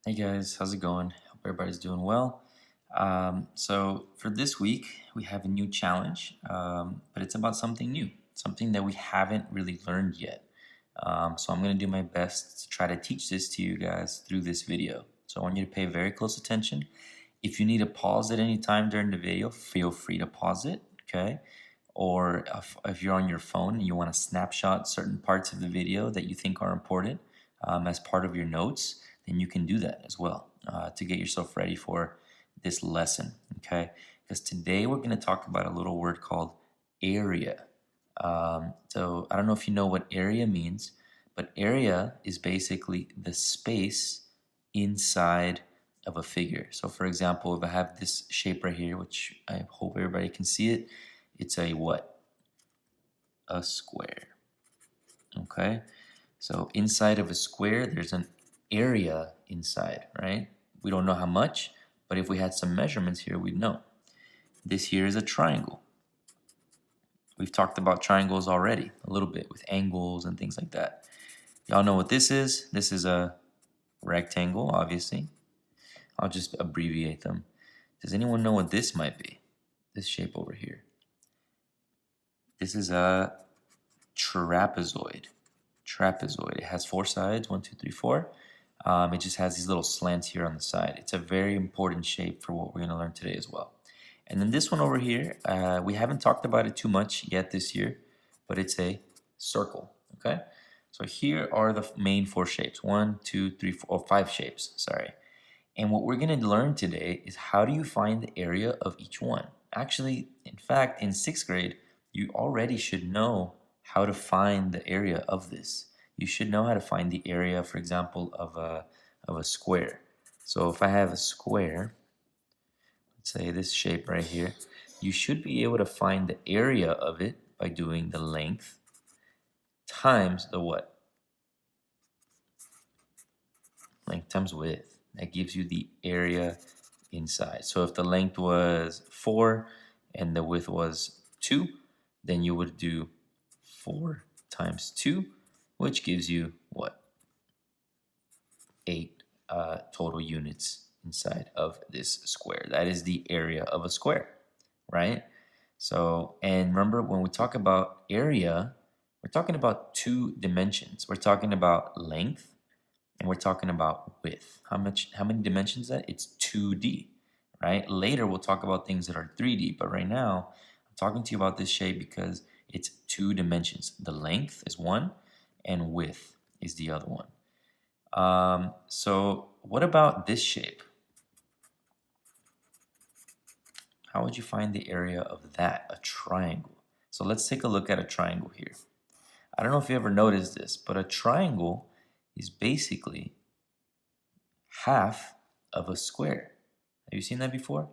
Hey guys, how's it going? Hope everybody's doing well. So for this week, we have a new challenge, but it's about something new, something that we haven't really learned yet. So I'm going to do my best to try to teach this to you guys through this video. So I want you to pay very close attention. If you need to pause at any time during the video, feel free to pause it, okay? Or if you're on your phone and you want to snapshot certain parts of the video that you think are important as part of your notes, then you can do that as well to get yourself ready for this lesson, okay? Because today we're going to talk about a little word called area. So I don't know if you know what area means, but area is basically the space inside of a figure. So for example, if I have this shape right here, which I hope everybody can see it, it's a what? A square. Okay? So inside of a square, there's an area inside, right? We don't know how much, but if we had some measurements here, we'd know. This here is a triangle. We've talked about triangles already a little bit with angles and things like that. Y'all know what this is? This is a rectangle, obviously. I'll just abbreviate them. Does anyone know what this might be? This shape over here. This is a trapezoid. Trapezoid. It has four sides, 1, 2, 3, 4. It just has these little slants here on the side. It's a very important shape for what we're going to learn today as well. And then this one over here, we haven't talked about it too much yet this year, but it's a circle, okay? So here are the main four shapes, 1, 2, 3, 4, oh, 5 shapes, sorry. And what we're going to learn today is how do you find the area of each one? Actually, in fact, in 6th grade, you already should know how to find the area of this. You should know how to find the area, for example, of a square. So if I have a square, let's say this shape right here, you should be able to find the area of it by doing the length times the what? Length times width. That gives you the area inside. So if the length was 4 and the width was 2, then you would do 4 times 2, which gives you what? 8 total units inside of this square. That is the area of a square, right? So, and remember when we talk about area, we're talking about two dimensions. We're talking about length and we're talking about width. How many dimensions is that? It's 2D, right? Later we'll talk about things that are 3D, but right now I'm talking to you about this shape because it's 2 dimensions. The length is one and width is the other one. So what about this shape? How would you find the area of that, a triangle? So let's take a look at a triangle here. I don't know if you ever noticed this, but a triangle is basically half of a square. Have you seen that before?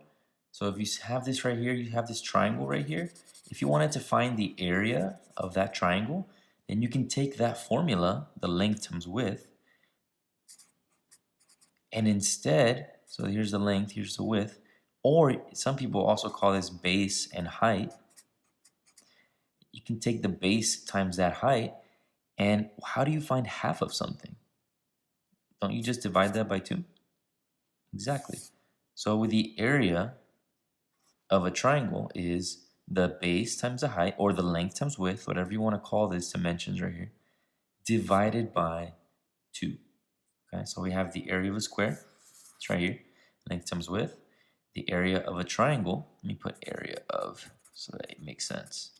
So if you have this right here, you have this triangle right here. If you wanted to find the area of that triangle, then you can take that formula, the length times width, and instead, so here's the length, here's the width, or some people also call this base and height. You can take the base times that height, and how do you find half of something? Don't you just divide that by 2? Exactly. So with the area of a triangle is the base times the height, or the length times width, whatever you want to call these dimensions right here, divided by 2. Okay, so we have the area of a square, it's right here, length times width. The area of a triangle, let me put area of so that it makes sense.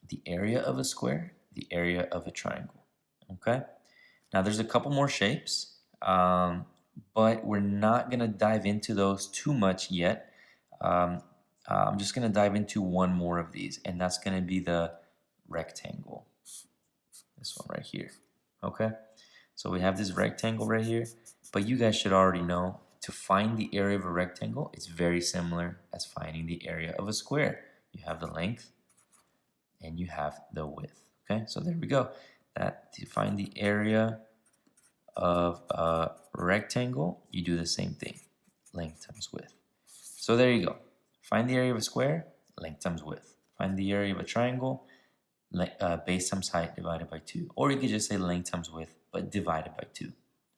The area of a square, the area of a triangle. Okay, now there's a couple more shapes, but we're not going to dive into those too much yet. I'm just going to dive into one more of these, and that's going to be the rectangle. This one right here. Okay, so we have this rectangle right here, but you guys should already know to find the area of a rectangle, it's very similar as finding the area of a square. You have the length and you have the width. Okay, so there we go. That to find the area of a rectangle, you do the same thing, length times width. So there you go. Find the area of a square, length times width. Find the area of a triangle, base times height divided by 2. Or you could just say length times width but divided by 2.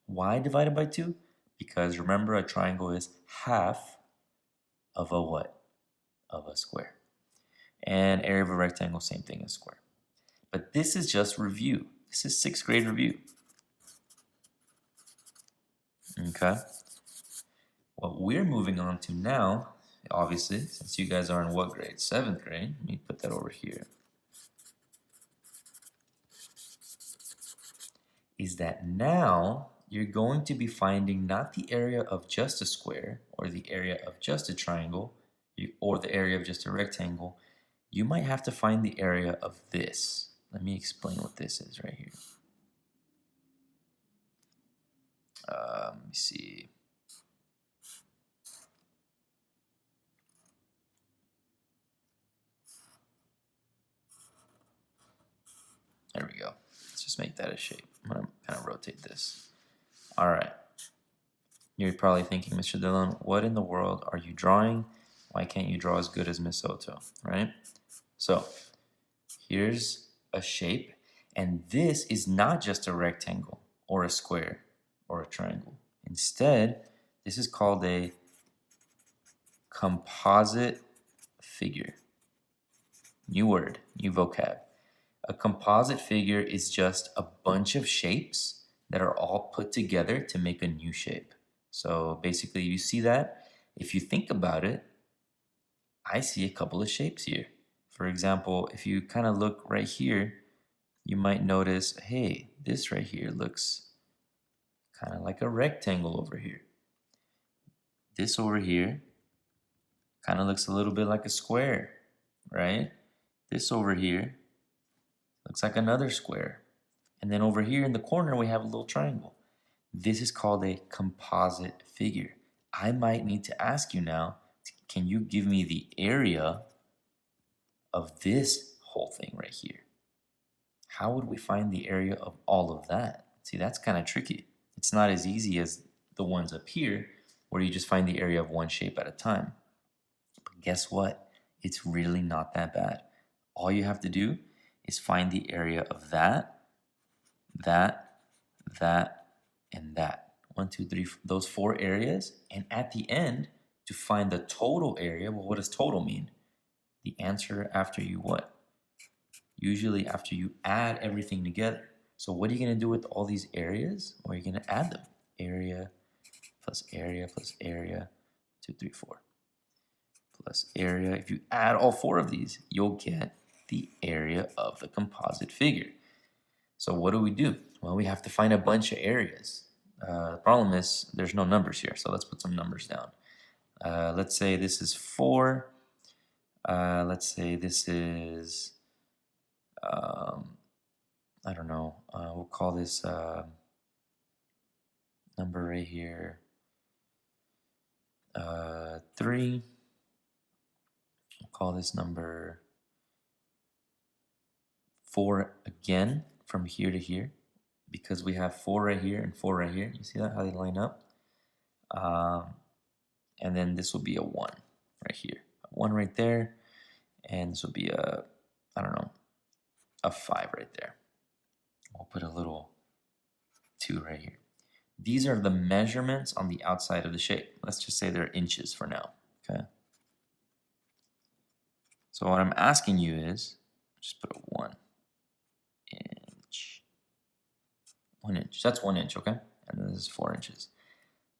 Why divided by 2? Because remember, a triangle is half of a what? Of a square. And area of a rectangle, same thing as square. But this is just review. This is 6th grade review. Okay? What we're moving on to now, obviously, since you guys are in what grade? 7th grade. Let me put that over here. Is that now you're going to be finding not the area of just a square or the area of just a triangle or the area of just a rectangle. You might have to find the area of this. Let me explain what this is right here. Let me see. There we go. Let's just make that a shape. I'm going to kind of rotate this. All right. You're probably thinking, Mr. Dillon, what in the world are you drawing? Why can't you draw as good as Miss Soto, right? So here's a shape, and this is not just a rectangle or a square or a triangle. Instead, this is called a composite figure. New word, new vocab. A composite figure is just a bunch of shapes that are all put together to make a new shape. So basically, you see that? If you think about it, I see a couple of shapes here. For example, if you kind of look right here, you might notice, hey, this right here looks kind of like a rectangle over here. This over here kind of looks a little bit like a square, right? This over here looks like another square. And then over here in the corner, we have a little triangle. This is called a composite figure. I might need to ask you now, can you give me the area of this whole thing right here? How would we find the area of all of that? See, that's kind of tricky. It's not as easy as the ones up here where you just find the area of one shape at a time. But guess what? It's really not that bad. All you have to do is find the area of that, and that. 1, 2, 3, those 4 areas. And at the end, to find the total area, well, what does total mean? The answer after you what? Usually after you add everything together. So what are you going to do with all these areas? Well, you're going to add them. Area plus area plus area, 2, 3, 4. Plus area. If you add all 4 of these, you'll get the area of the composite figure. So what do? Well, we have to find a bunch of areas. The problem is there's no numbers here, so let's put some numbers down. Let's say this is 4. Let's say this is, I don't know, we'll call this number right here 3. We'll call this number 4 again from here to here, because we have 4 right here and 4 right here. You see that, how they line up? And then this will be a 1 right here. A 1 right there. And this will be a, I don't know, a 5 right there. We'll put a little 2 right here. These are the measurements on the outside of the shape. Let's just say they're inches for now, okay? So what I'm asking you is, just put a 1 inch. 1 inch, that's 1 inch, okay? And then this is 4 inches.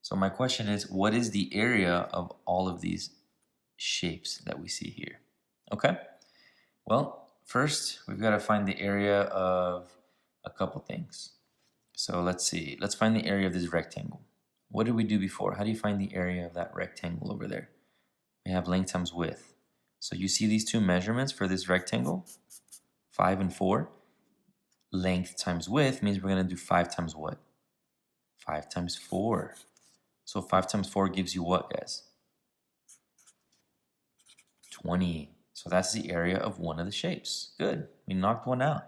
So my question is, what is the area of all of these shapes that we see here? Okay? Well, first, we've got to find the area of a couple things. So let's see. Let's find the area of this rectangle. What did we do before? How do you find the area of that rectangle over there? We have length times width. So you see these two measurements for this rectangle, 5 and 4. Length times width means we're going to do 5 times what? 5 times 4. So 5 times 4 gives you what, guys? 20. So that's the area of one of the shapes. Good. We knocked one out.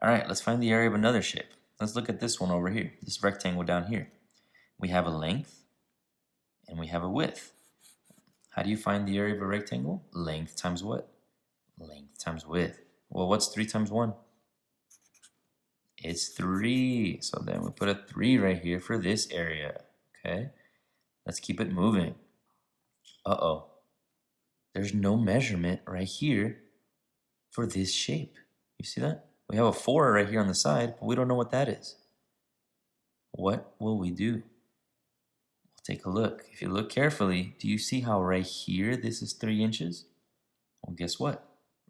All right, let's find the area of another shape. Let's look at this one over here, this rectangle down here. We have a length and we have a width. How do you find the area of a rectangle? Length times what? Length times width. Well, what's 3 times 1? It's 3. So then we put a 3 right here for this area. Okay, let's keep it moving. Uh-oh. There's no measurement right here for this shape. You see that? We have a 4 right here on the side, but we don't know what that is. What will we do? We'll take a look. If you look carefully, do you see how right here this is 3 inches? Well, guess what?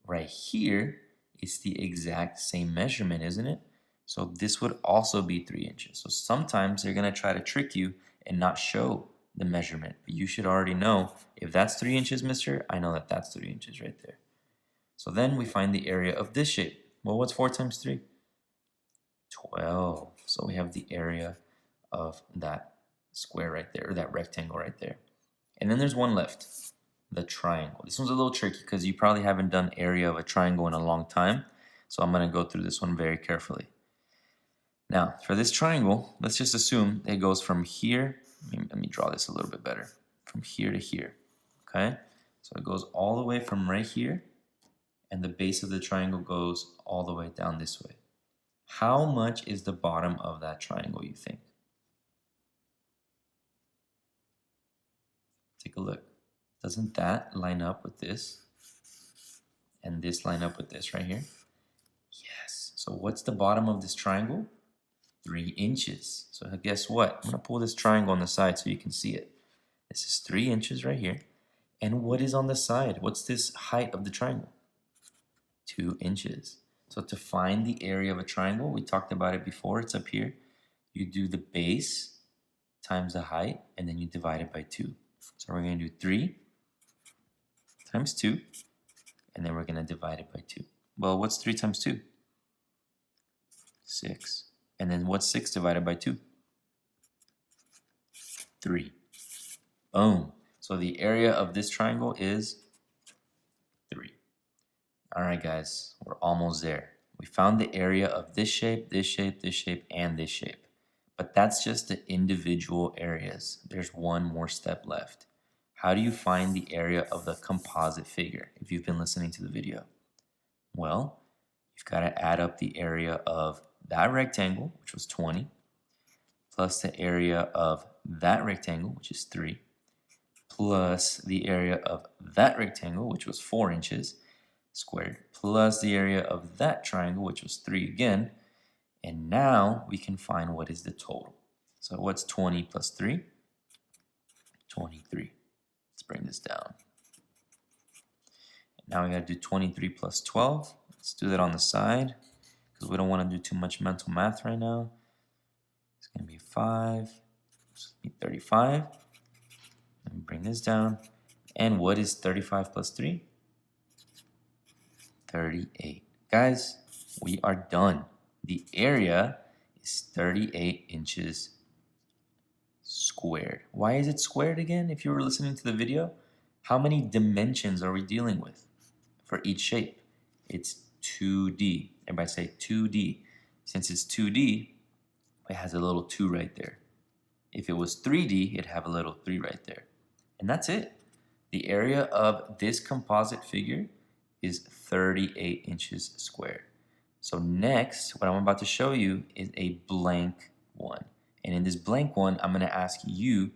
Right here is the exact same measurement, isn't it? So this would also be 3 inches. So sometimes they're going to try to trick you and not show the measurement. But you should already know, if that's 3 inches, mister, I know that that's 3 inches right there. So then we find the area of this shape. Well, what's 4 times 3? 12. So we have the area of that square right there, or that rectangle right there. And then there's one left, the triangle. This one's a little tricky because you probably haven't done area of a triangle in a long time. So I'm going to go through this one very carefully. Now, for this triangle, let's just assume it goes from here. Let me draw this a little bit better. From here to here. Okay? So it goes all the way from right here, and the base of the triangle goes all the way down this way. How much is the bottom of that triangle, you think? Take a look. Doesn't that line up with this? And this line up with this right here? Yes. So what's the bottom of this triangle? 3 inches. So guess what? I'm going to pull this triangle on the side so you can see it. This is 3 inches right here. And what is on the side? What's this height of the triangle? 2 inches. So to find the area of a triangle, we talked about it before, it's up here. You do the base times the height, and then you divide it by 2. So we're going to do 3 times 2, and then we're going to divide it by 2. Well, what's 3 times 2? 6. And then what's 6 divided by 2? 3. Boom. So the area of this triangle is 3. All right, guys, we're almost there. We found the area of this shape, this shape, this shape, and this shape. But that's just the individual areas. There's one more step left. How do you find the area of the composite figure if you've been listening to the video? Well, you've got to add up the area of that rectangle, which was 20, plus the area of that rectangle, which is 3, plus the area of that rectangle, which was 4 inches squared, plus the area of that triangle, which was 3 again. And now we can find what is the total. So what's 20 plus 3? 23. Let's bring this down. Now we got to do 23 plus 12. Let's do that on the side because we don't want to do too much mental math right now. It's going to be 5. It's going to be 35. Let me bring this down. And what is 35 plus 3? 38. Guys, we are done. The area is 38 inches squared. Why is it squared again? If you were listening to the video, how many dimensions are we dealing with for each shape? It's 2D. Everybody say 2D. Since it's 2D, it has a little 2 right there. If it was 3D, it'd have a little 3 right there. And that's it. The area of this composite figure is 38 inches squared. So next, what I'm about to show you is a blank one. And in this blank one, I'm going to ask you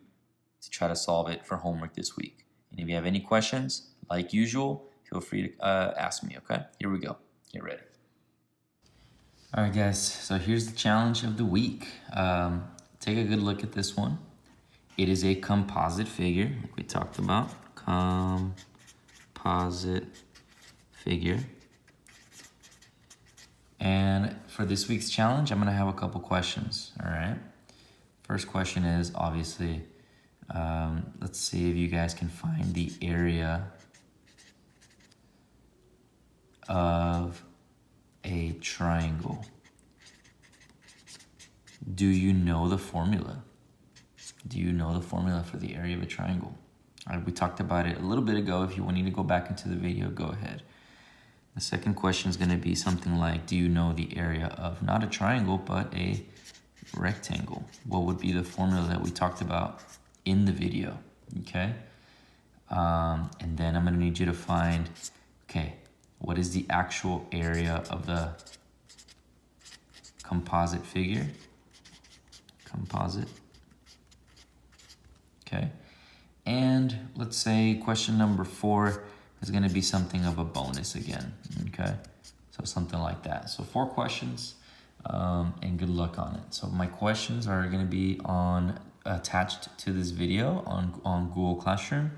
to try to solve it for homework this week. And if you have any questions, like usual, feel free to ask me, okay? Here we go. Get ready. All right, guys. So here's the challenge of the week. Take a good look at this one. It is a composite figure, like we talked about. Composite figure. And for this week's challenge, I'm going to have a couple questions, all right? First question is, obviously, let's see if you guys can find the area of a triangle. Do you know the formula? Do you know the formula for the area of a triangle? We talked about it a little bit ago. If you need to go back into the video, go ahead. The second question is going to be something like, do you know the area of not a triangle, but a rectangle? What would be the formula that we talked about in the video? Okay. And then I'm going to need you to find, okay, what is the actual area of the composite figure. Composite. Okay. And let's say question number 4 is going to be something of a bonus again. Okay. So something like that. So 4 questions, and good luck on it. So my questions are going to be attached to this video on Google Classroom,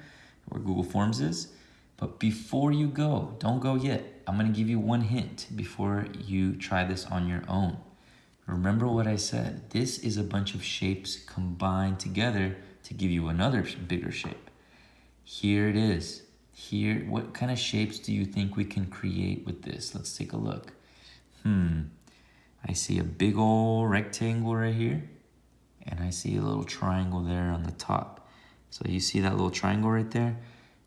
where Google Forms is. But before you go, don't go yet. I'm going to give you one hint before you try this on your own. Remember what I said. This is a bunch of shapes combined together to give you another bigger shape. Here it is. Here, what kind of shapes do you think we can create with this? Let's take a look. I see a big old rectangle right here, and I see a little triangle there on the top. So you see that little triangle right there?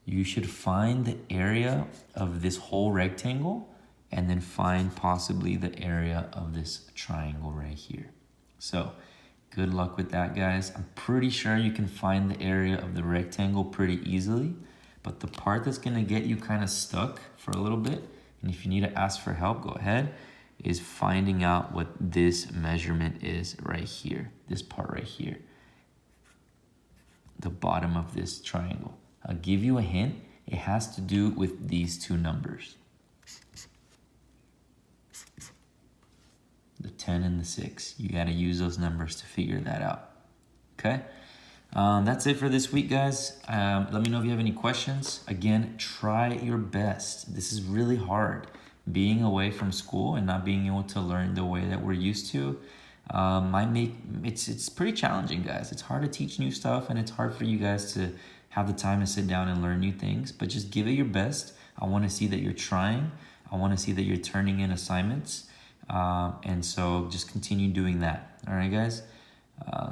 You should find the area of this whole rectangle and then find possibly the area of this triangle right here. So good luck with that, guys. I'm pretty sure you can find the area of the rectangle pretty easily, but the part that's gonna get you kind of stuck for a little bit, and if you need to ask for help, go ahead, is finding out what this measurement is right here, this part right here, the bottom of this triangle. I'll give you a hint. It has to do with these 2 numbers. The 10 and the 6. You got to use those numbers to figure that out. Okay? That's it for this week, guys. Let me know if you have any questions. Again, try your best. This is really hard. Being away from school and not being able to learn the way that we're used to it's pretty challenging, guys. It's hard to teach new stuff, and it's hard for you guys to have the time to sit down and learn new things, but just give it your best. I want to see that you're trying. I want to see that you're turning in assignments. And so just continue doing that. All right, guys.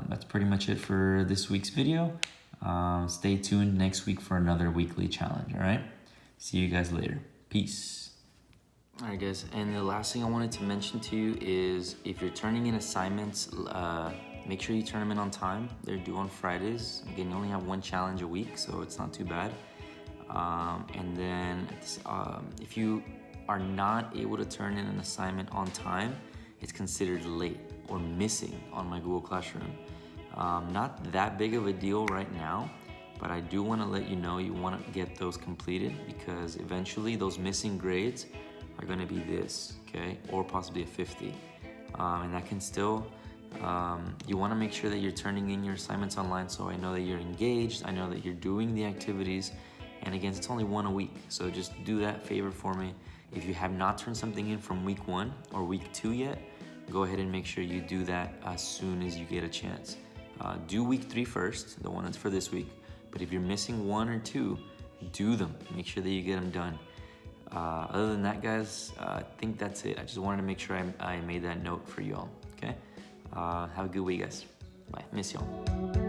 That's pretty much it for this week's video. Stay tuned next week for another weekly challenge. All right. See you guys later. Peace. All right, guys. And the last thing I wanted to mention to you is if you're turning in assignments, make sure you turn them in on time. They're due on Fridays. Again, you only have 1 challenge a week, so it's not too bad. And then if you are not able to turn in an assignment on time, it's considered late or missing on my Google Classroom. Not that big of a deal right now, but I do want to let you know you want to get those completed, because eventually those missing grades are going to be this, okay, or possibly a 50. And that can still, you want to make sure that you're turning in your assignments online, so I know that you're engaged, I know that you're doing the activities, and again, it's only 1 a week, so just do that favor for me. If you have not turned something in from week 1 or week 2 yet, go ahead and make sure you do that as soon as you get a chance. Do week 3 first, the one that's for this week, but if you're missing 1 or 2, do them. Make sure that you get them done. Other than that, guys, I think that's it. I just wanted to make sure I made that note for you all, okay? Have a good week, guys. Bye. Miss y'all.